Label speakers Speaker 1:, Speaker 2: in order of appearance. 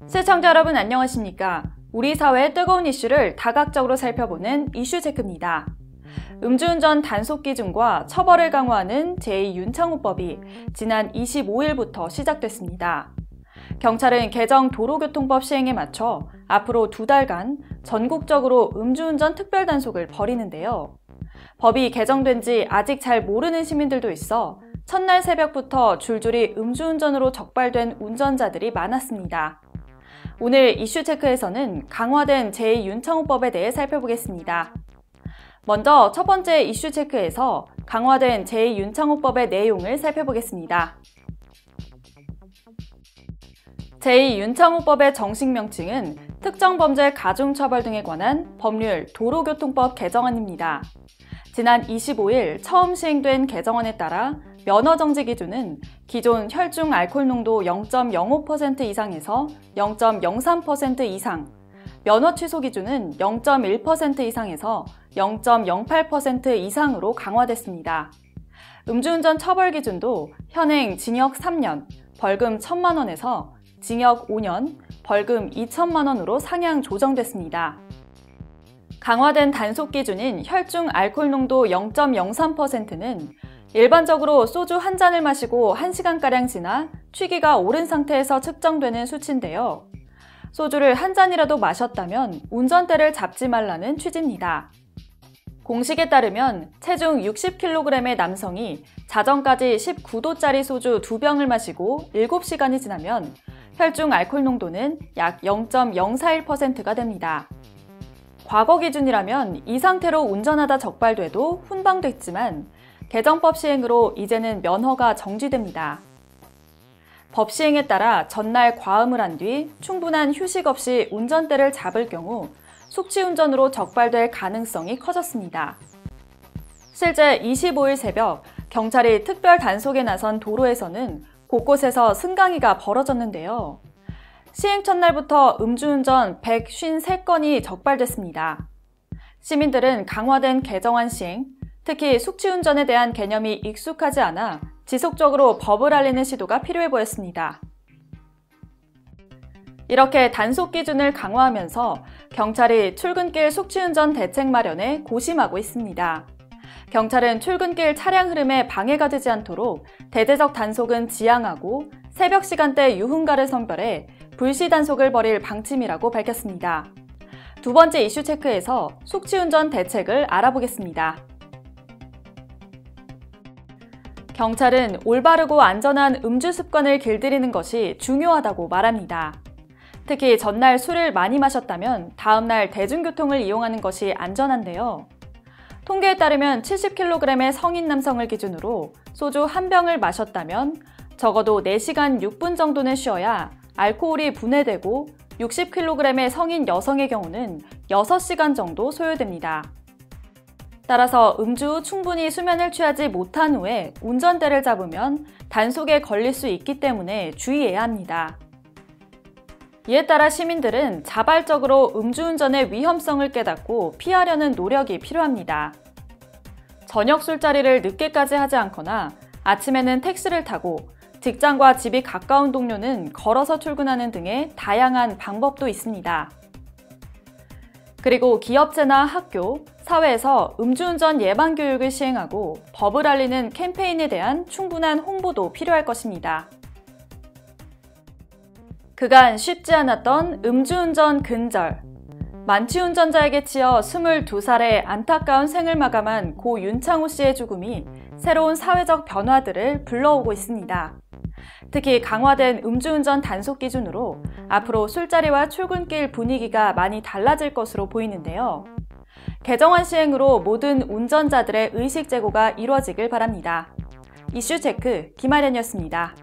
Speaker 1: 시청자 여러분 안녕하십니까? 우리 사회의 뜨거운 이슈를 다각적으로 살펴보는 이슈체크입니다. 음주운전 단속 기준과 처벌을 강화하는 제2윤창호법이 지난 25일부터 시작됐습니다. 경찰은 개정 도로교통법 시행에 맞춰 앞으로 2달간 전국적으로 음주운전 특별단속을 벌이는데요. 법이 개정된 지 아직 잘 모르는 시민들도 있어 첫날 새벽부터 줄줄이 음주운전으로 적발된 운전자들이 많았습니다. 오늘 이슈체크에서는 강화된 제2윤창호법에 대해 살펴보겠습니다. 먼저 첫 번째 이슈체크에서 강화된 제2윤창호법의 내용을 살펴보겠습니다. 제2윤창호법의 정식 명칭은 특정범죄 가중처벌 등에 관한 법률 도로교통법 개정안입니다. 지난 25일 처음 시행된 개정안에 따라 면허정지 기준은 기존 혈중 알코올 농도 0.05% 이상에서 0.03% 이상, 면허 취소 기준은 0.1% 이상에서 0.08% 이상으로 강화됐습니다. 음주운전 처벌 기준도 현행 징역 3년, 벌금 1,000만 원에서 징역 5년, 벌금 2,000만 원으로 상향 조정됐습니다. 강화된 단속 기준인 혈중 알코올 농도 0.03%는 일반적으로 소주 한 잔을 마시고 1시간가량 지나 취기가 오른 상태에서 측정되는 수치인데요. 소주를 한 잔이라도 마셨다면 운전대를 잡지 말라는 취지입니다. 공식에 따르면 체중 60kg의 남성이 자정까지 19도짜리 소주 2병을 마시고 7시간이 지나면 혈중 알코올 농도는 약 0.041%가 됩니다. 과거 기준이라면 이 상태로 운전하다 적발돼도 훈방됐지만 개정법 시행으로 이제는 면허가 정지됩니다. 법 시행에 따라 전날 과음을 한 뒤 충분한 휴식 없이 운전대를 잡을 경우 숙취운전으로 적발될 가능성이 커졌습니다. 실제 25일 새벽 경찰이 특별 단속에 나선 도로에서는 곳곳에서 승강이가 벌어졌는데요. 시행 첫날부터 음주운전 153건이 적발됐습니다. 시민들은 강화된 개정안 시행, 특히 숙취운전에 대한 개념이 익숙하지 않아 지속적으로 법을 알리는 시도가 필요해 보였습니다. 이렇게 단속 기준을 강화하면서 경찰이 출근길 숙취운전 대책 마련에 고심하고 있습니다. 경찰은 출근길 차량 흐름에 방해가 되지 않도록 대대적 단속은 지양하고 새벽 시간대 유흥가를 선별해 불시 단속을 벌일 방침이라고 밝혔습니다. 두 번째 이슈 체크에서 숙취운전 대책을 알아보겠습니다. 경찰은 올바르고 안전한 음주 습관을 길들이는 것이 중요하다고 말합니다. 특히 전날 술을 많이 마셨다면 다음날 대중교통을 이용하는 것이 안전한데요. 통계에 따르면 70kg의 성인 남성을 기준으로 소주 한 병을 마셨다면 적어도 4시간 6분 정도는 쉬어야 알코올이 분해되고 60kg의 성인 여성의 경우는 6시간 정도 소요됩니다. 따라서 음주 후 충분히 수면을 취하지 못한 후에 운전대를 잡으면 단속에 걸릴 수 있기 때문에 주의해야 합니다. 이에 따라 시민들은 자발적으로 음주운전의 위험성을 깨닫고 피하려는 노력이 필요합니다. 저녁 술자리를 늦게까지 하지 않거나 아침에는 택시를 타고 직장과 집이 가까운 동료는 걸어서 출근하는 등의 다양한 방법도 있습니다. 그리고 기업체나 학교, 사회에서 음주운전 예방교육을 시행하고 법을 알리는 캠페인에 대한 충분한 홍보도 필요할 것입니다. 그간 쉽지 않았던 음주운전 근절. 만취운전자에게 치여 22살의 안타까운 생을 마감한 고 윤창호 씨의 죽음이 새로운 사회적 변화들을 불러오고 있습니다. 특히 강화된 음주운전 단속 기준으로 앞으로 술자리와 출근길 분위기가 많이 달라질 것으로 보이는데요. 개정안 시행으로 모든 운전자들의 의식 제고가 이루어지길 바랍니다. 이슈 체크 김아련이었습니다.